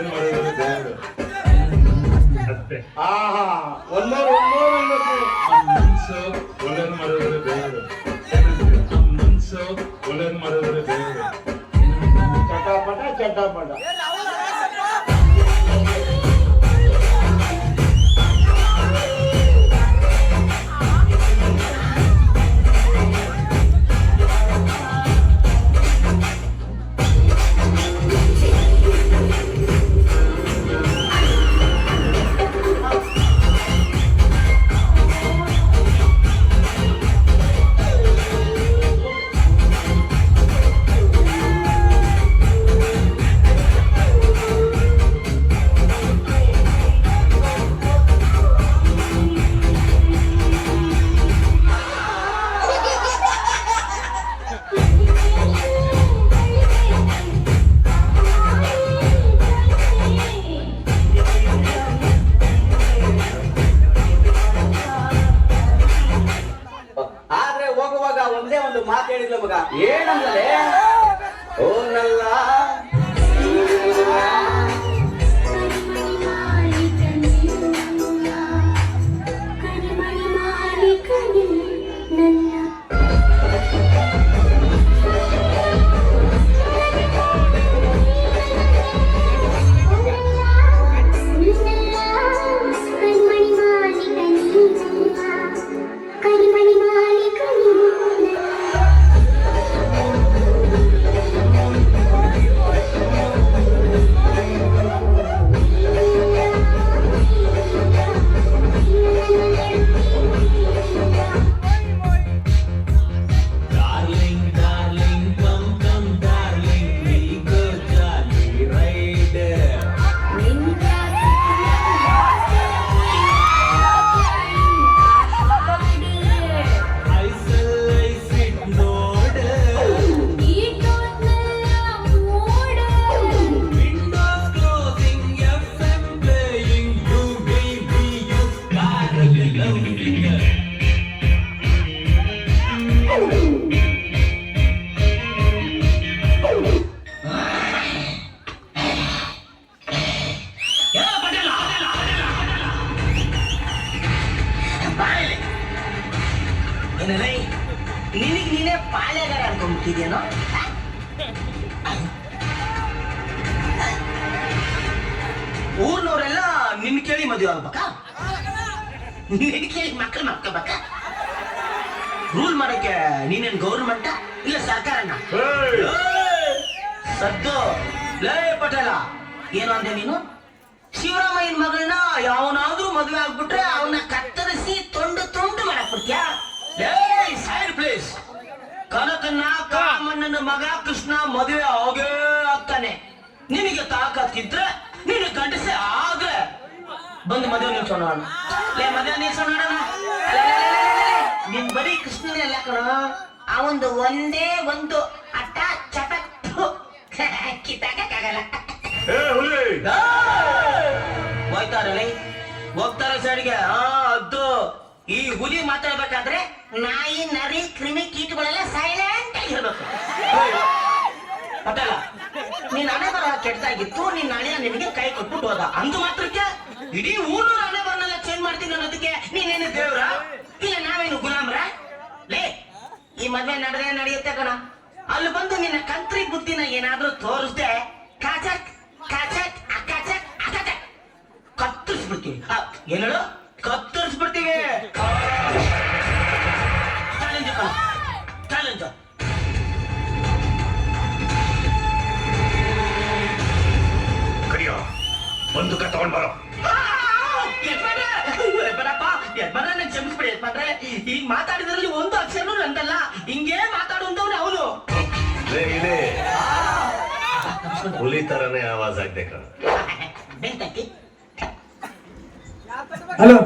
ಒಳ್ಳೇದು ಮಾಡಿದ್ರೆ ದೇವರು ಅಷ್ಟೇ. ಮನ್ಸು ಒಳ್ಳೇದು ಮಾಡಿದ್ರೆ ದೇವರು, ಮನ್ಸು ಒಳ್ಳೇದು ಮಾಡಿದ್ರೆ ದೇವರು. ಚಟಾಪಟ ಒಂದೇ ಒಂದು ಮಾತು ಹೇಳಿದ್ಲು ಮಗ. ಏನಂದ್ರೆ ಓ ನಲ್ಲ ನಿನಗೆ ನೀನೇ ಪಾಳೆಗಾರ ಅನ್ಕೊಂಡ್ಬಿಟ್ಟಿದ್ಯೇನೋ. ಊರ್ನವರೆಲ್ಲ ನಿನ್ ಕೇಳಿ ಮದುವೆ ಆಗ್ಬೇಕಾ? ನಿನ್ ಕೇಳಿ ಮಕ್ಕಳು ಮಾಡ್ಕೋಬೇಕಾ? ರೂಲ್ ಮಾಡಕ್ಕೆ ನೀನೇನ್ ಗೌರ್ಮೆಂಟ್ ಇಲ್ಲ ಸರ್ಕಾರನ? ಸದ್ದು ಲೇ ಪಟೇಲ, ಏನು ಅಂದೆ ನೀನು? ಶಿವರಾಮಯ್ಯನ ಮಗಳನ್ನ ಯಾವನಾದ್ರೂ ಮದುವೆ ಆಗ್ಬಿಟ್ರೆ ಅವನ್ನ ಕತ್ತರಿಸಿ ತುಂಡು ತುಂಡು ಮಾಡಕ್ ಬಿಡ್ತೀಯಾ? Side place. ಕನಕನ್ನ ಕಾಮಣ್ಣನ ಮಗ ಕೃಷ್ಣ ಮದುವೆ ಆಗೇ ಆಗ್ತಾನೆ. ನಿನಗೆ ತಾಕತ್ತಿದ್ರೆ ನೀನು ಗಂಡಸೆ ಆಗ ಬಂದು ಮದುವೆ ನಿಲ್ಸೋಣ. ಮದುವೆ ನಿಲ್ಸೋಣ. ನಿನ್ ಬರೀ ಕೃಷ್ಣನೆಲ್ಲ ಕಣ, ಅವಂದು ಒಂದೇ ಒಂದು ಅಟ್ಟ ಚಟ ಕಿತ್ತಾಗಲ್ಲ. ಹೋಯ್ತಾರಲ್ಲ, ಹೋಗ್ತಾರೆ ಸೈಡ್ಗೆ. ಅದು ಈ ಹುಲಿ ಮಾತಾಡ್ಬೇಕಾದ್ರೆ ನಾಯಿ ನರಿ ಕ್ರಿಮಿ ಕೀಟಗಳೆಲ್ಲ ಸೈಲೆಂಟ್ ಆಗಿರ್ಬೇಕು. ಪಟೇಲ, ನೀನ್ ಹಣೆ ಬರ ಕೆಟ್ಟದಾಗಿತ್ತು, ನಿನ್ ಹಣೆಯ ನಿನಗೆ ಕೈ ಕೊಟ್ಬಿಟ್ಟು ಹೋದ. ಅಂದು ಮಾತ್ರಕ್ಕೆ ಇಡೀ ಊರು ಹಣೆ ಬರನೆಲ್ಲ ಚೇಂಜ್ ಮಾಡ್ತೀನಿ ಅನ್ನೋದಕ್ಕೆ ನೀನೇನು ದೇವ್ರ ಇಲ್ಲ ನಾವೇನು ಗುಲಾಮ್ರ? ಲೇ, ಈ ಮದ್ವೆ ನಡೆಯುತ್ತೆ ಕಣ. ಅಲ್ಲಿ ಬಂದು ನಿನ್ನ ಕಂತ್ರಿ ಬುದ್ಧಿನ ಏನಾದ್ರೂ ತೋರಿಸ್ದೆ ಕಾಚಕ್ ಕಾಚಕ್ ಅಕಾಚಕ್ ಅಕಾಚಕ್ ಕತ್ತರಿಸ್ಬಿಡ್ತೀವಿ. ಏನು ಕತ್ತರಿಸ್ಬಿಡ್ತೀವಿ. ಚಾಲೆಂಜ್. ಕರಿಯೋ, ಬಂದೂಕ ತಗೊಂಡ್ ಬರೋ. ಬರಪ್ಪ, ಯಜಮಾನ ಕ್ಷಮಿಸ್ಬಿಡಿ ಯಜಮಾನ್ರೆ. ಈಗ ಮಾತಾಡಿದ್ರಲ್ಲಿ ಒಂದು ಅಕ್ಷರನೂ ನಂದಲ್ಲ. ಹಿಂಗೇ ಮಾತಾಡುವಂತವ್ರು ಅವನು. ಹುಲಿ ತರನೇ ಆವಾಜ್ ಆಗ್ಬೇಕು. ಬೆಂಕಿ. ಹಲೋ